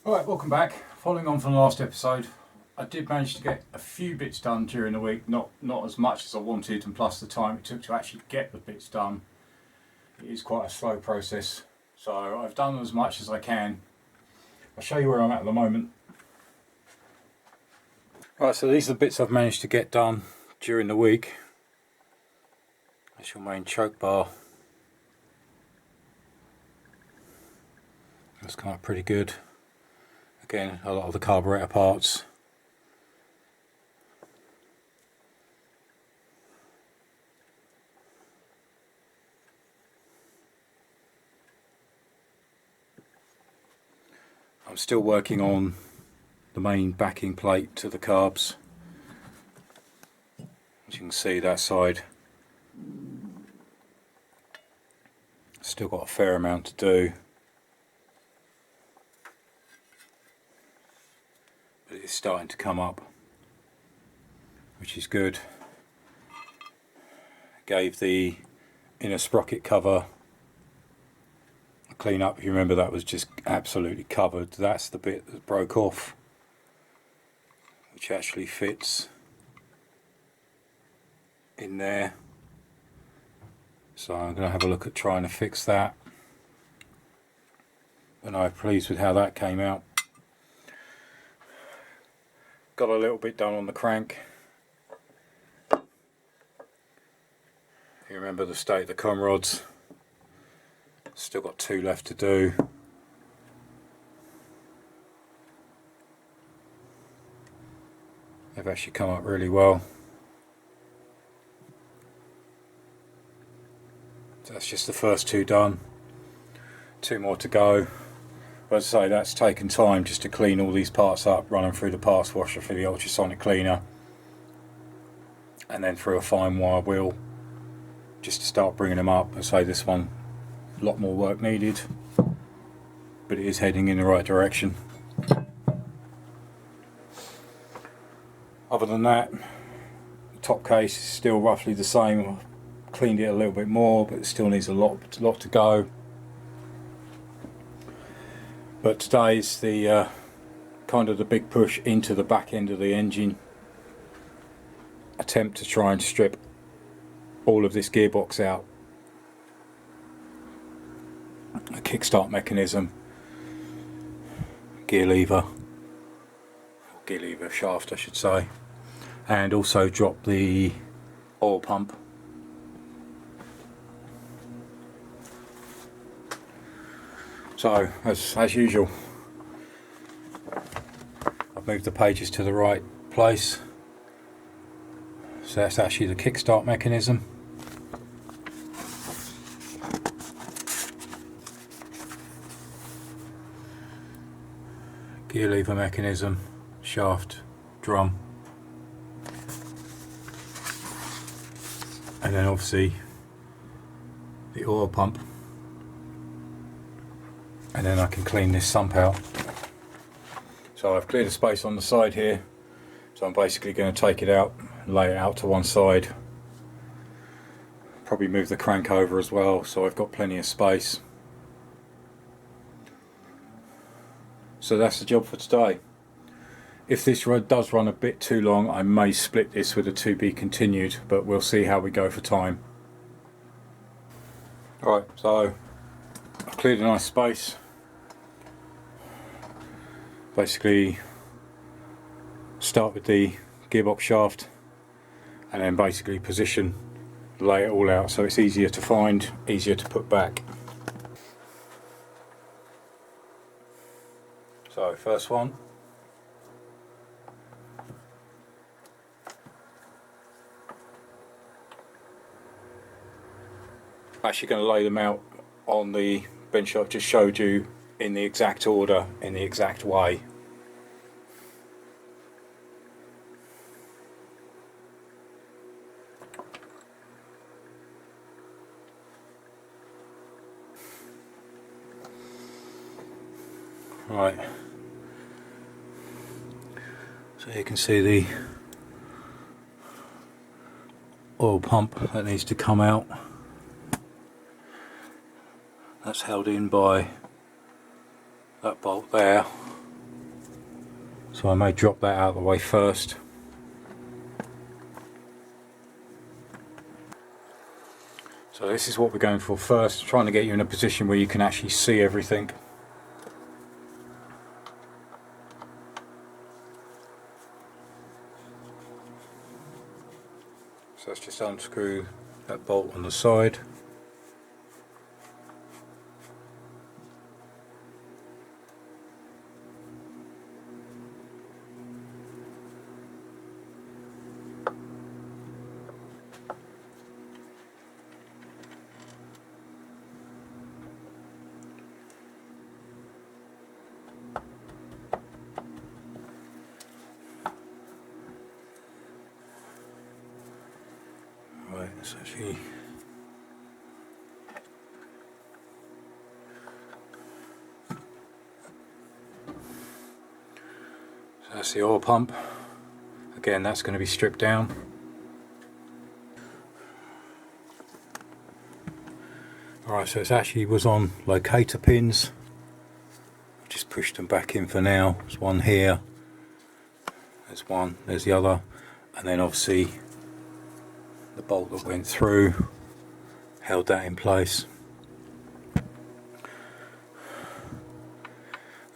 Alright, welcome back. Following on from the last episode, I did manage to get a few bits done during the week, not as much as I wanted, and plus the time it took to actually get the bits done. It is quite a slow process, so I've done as much as I can. I'll show you where I'm at the moment. Right, so these are the bits I've managed to get done during the week. That's your main choke bar. That's come up pretty good. Again, a lot of the carburetor parts. I'm still working on the main backing plate to the carbs. As you can see, that side still got a fair amount to do. But it's starting to come up, which is good. Gave the inner sprocket cover a clean up. You remember that was just absolutely covered. That's the bit that broke off, which actually fits in there. So I'm going to have a look at trying to fix that. And I'm pleased with how that came out. Got a little bit done on the crank. You remember the state of the com rods. Still got 2 left to do. They've actually come up really well. So that's just the first 2 done. 2 more to go. As I say, that's taken time just to clean all these parts up, running through the parts washer for the ultrasonic cleaner, and then through a fine wire wheel just to start bringing them up. As I say, this one, a lot more work needed, but it is heading in the right direction. Other than that, the top case is still roughly the same. I've cleaned it a little bit more, but it still needs a lot to go. But today's the kind of the big push into the back end of the engine. Attempt to try and strip all of this gearbox out. A kickstart mechanism, gear lever shaft I should say, and also drop the oil pump. So, as usual, I've moved the pages to the right place. So that's actually the kickstart mechanism. Gear lever mechanism, shaft, drum. And then obviously the oil pump. And then I can clean this sump out. So I've cleared a space on the side here, so I'm basically going to take it out and lay it out to one side. Probably move the crank over as well, so I've got plenty of space. So that's the job for today. If this does run a bit too long, I may split this with a to be continued, but we'll see how we go for time. Alright, so I've cleared a nice space. Basically start with the gearbox shaft and then basically position, lay it all out so it's easier to find, easier to put back. So first one. I'm actually going to lay them out on the bench I've just showed you in the exact order, in the exact way. Right, so you can see the oil pump that needs to come out. That's held in by that bolt there, So I may drop that out of the way first. So this is what we're going for first, trying to get you in a position where you can actually see everything. So let's just unscrew that bolt on the side. Right, let's actually that's the oil pump. Again, that's going to be stripped down. Alright, so it actually was on locator pins. I've just pushed them back in for now. There's one here, there's one, there's the other, and then obviously the bolt that went through held that in place.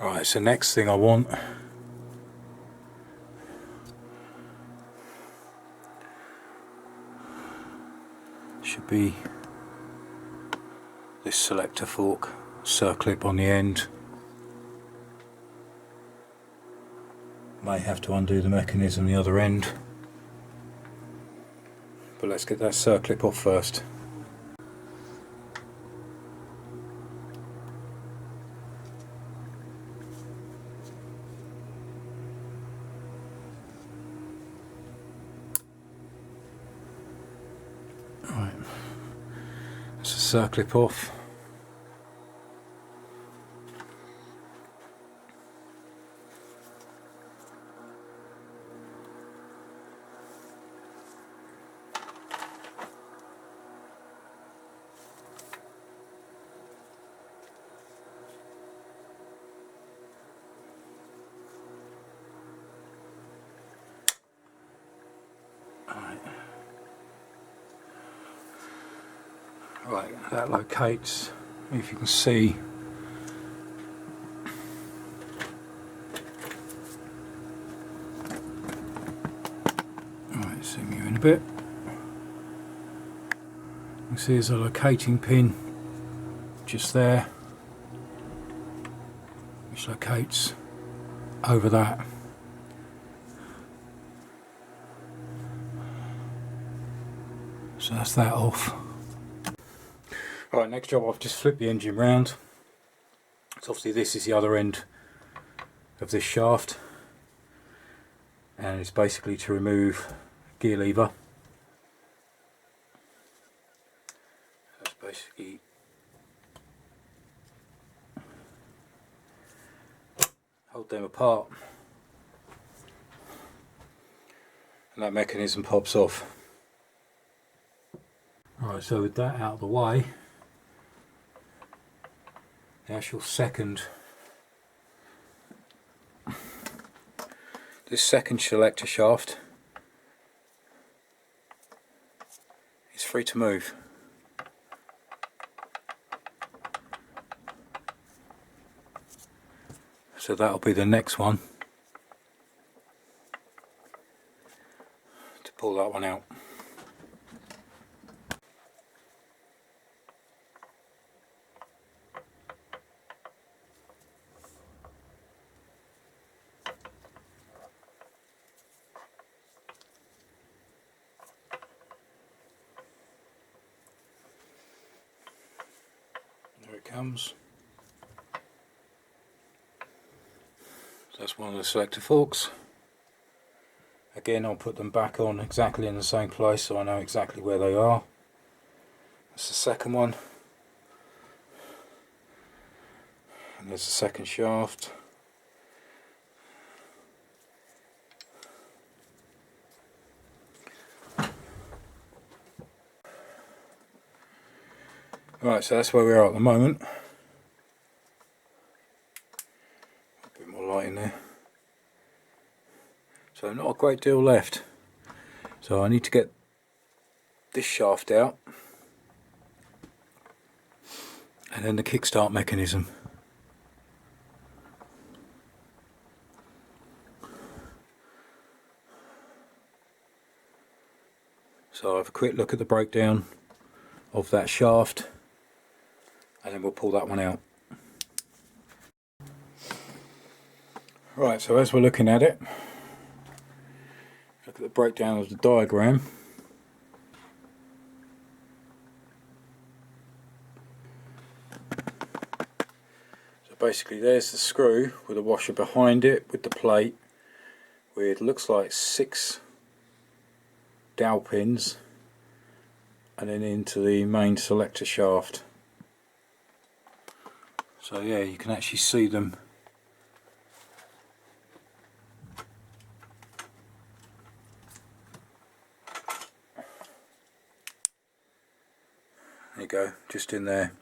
Alright, so next thing I want should be this selector fork, circlip on the end. May have to undo the mechanism the other end, but let's get that circlip off first. Right, that's the circlip off. Right, that locates, if you can see, right, zoom you in a bit. You can see there's a locating pin just there, which locates over that. So that's that off. Right, next job, I've just flipped the engine round. So obviously this is the other end of this shaft, and it's basically to remove gear lever. That's basically hold them apart, and that mechanism pops off. Right, so with that out of the way, the actual this second selector shaft is free to move. So that'll be the next one to pull that one out. There it comes. So that's one of the selector forks. Again, I'll put them back on exactly in the same place so I know exactly where they are. That's the second one. And there's the second shaft. Right, so that's where we are at the moment. A bit more light in there. great deal left. So I need to get this shaft out and then the kickstart mechanism. So I'll have a quick look at the breakdown of that shaft and then we'll pull that one out. Right, so as we're looking at it, look at the breakdown of the diagram. So basically there's the screw with a washer behind it with the plate with looks like 6 dowel pins and then into the main selector shaft. So yeah, you can actually see them. There you go, just in there.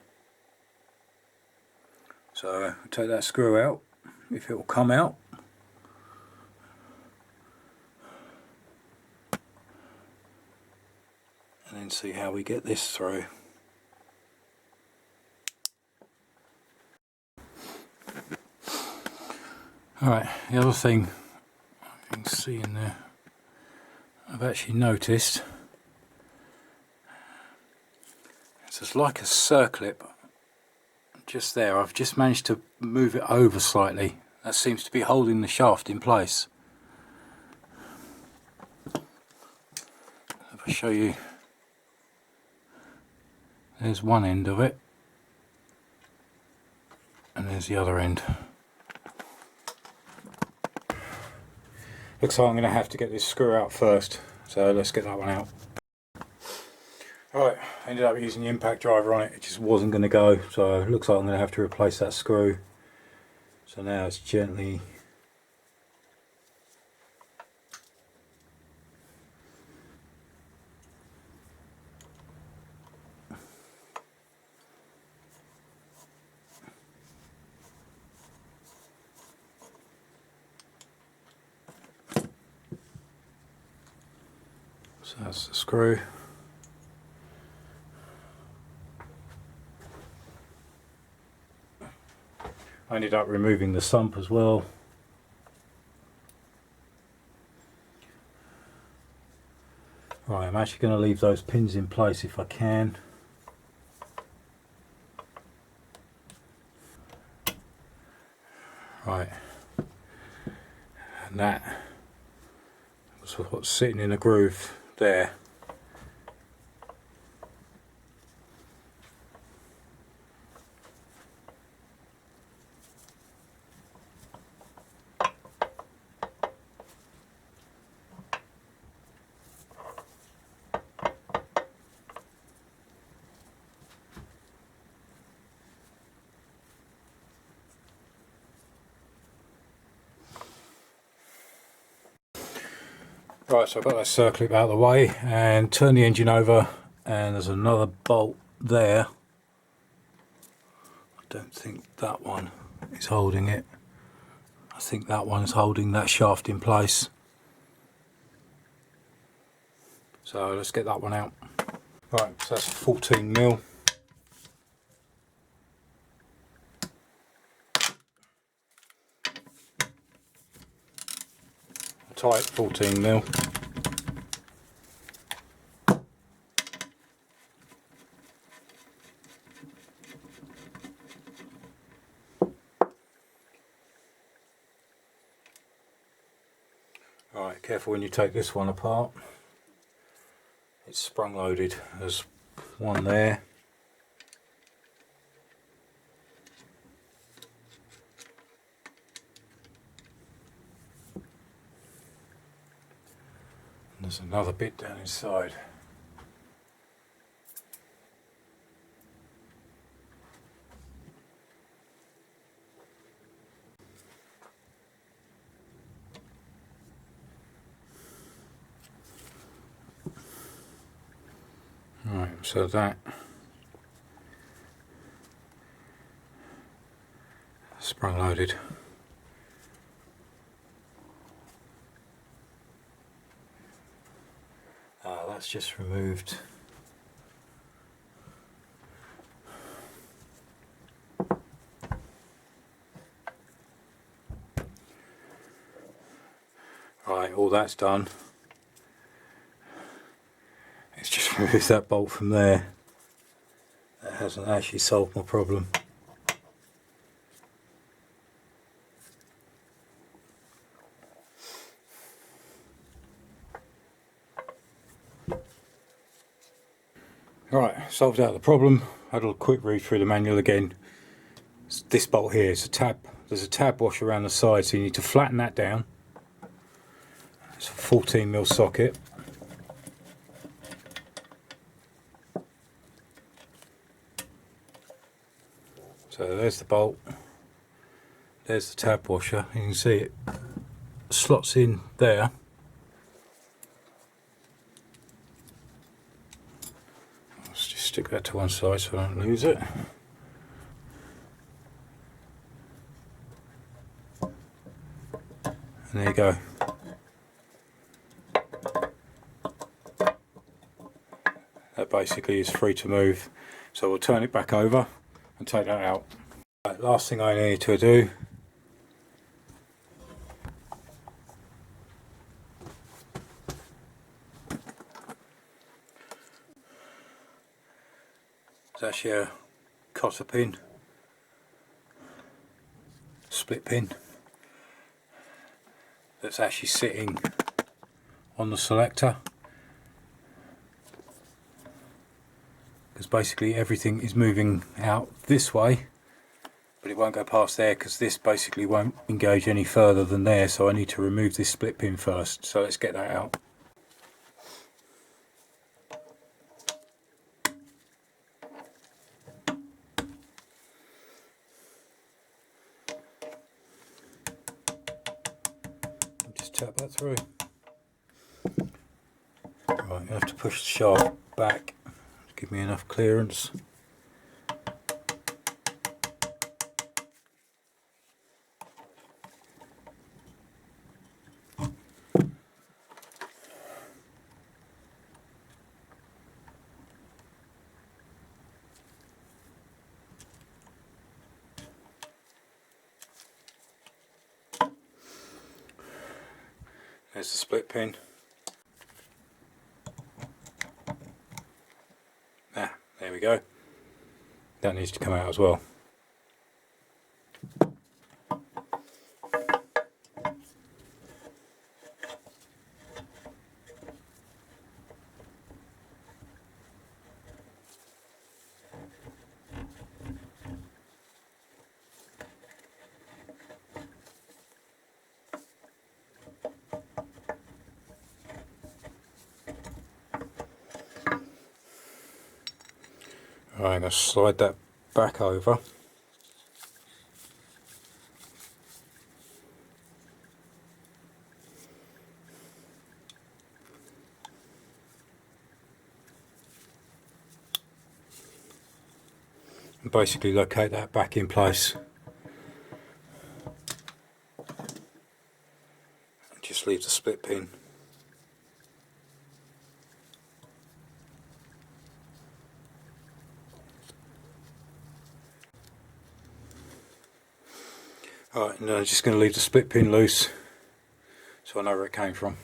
So I'll take that screw out, if it will come out. And then see how we get this through. Alright, the other thing you can see in there, I've actually noticed, it's like a circlip just there. I've just managed to move it over slightly. That seems to be holding the shaft in place. If I show you, there's one end of it and there's the other end. Looks like I'm going to have to get this screw out first, so let's get that one out. Right, ended up using the impact driver on it, it just wasn't going to go, so it looks like I'm going to have to replace that screw. So now it's gently so that's the screw. I ended up removing the sump as well. Right, I'm actually going to leave those pins in place if I can. Right, and that was what's sitting in a groove there. Right, so I've got that circlip out of the way and turn the engine over, and there's another bolt there. I don't think that one is holding it. I think that one's holding that shaft in place. So let's get that one out. Right, so that's 14mm. Tight 14mm. Right, careful when you take this one apart. It's sprung loaded. There's one there. And there's another bit down inside. Right, so that sprung loaded. that's just removed. Right, all that's done. It's just removed that bolt from there. That hasn't actually solved my problem. Right, solved out the problem. Had a quick read through the manual again. This bolt here is a tab. There's a tab washer around the side, so you need to flatten that down. It's a 14mm socket. So there's the bolt. There's the tab washer. You can see it slots in there. Let's just stick that to one side so I don't lose it. And there you go. That basically is free to move. So we'll turn it back over and take that out. Right, last thing I need to do is actually a cotter pin, split pin, that's actually sitting on the selector, because basically everything is moving out this way, but it won't go past there because this basically won't engage any further than there, so I need to remove this split pin first. So let's get that out. Just tap that through. Right, you have to push the shaft back to give me enough clearance. There's the split pin. There we go. That needs to come out as well. Right, I'm going to slide that back over. And basically locate that back in place. And just leave the split pin. Alright, and I'm just going to leave the split pin loose so I know where it came from.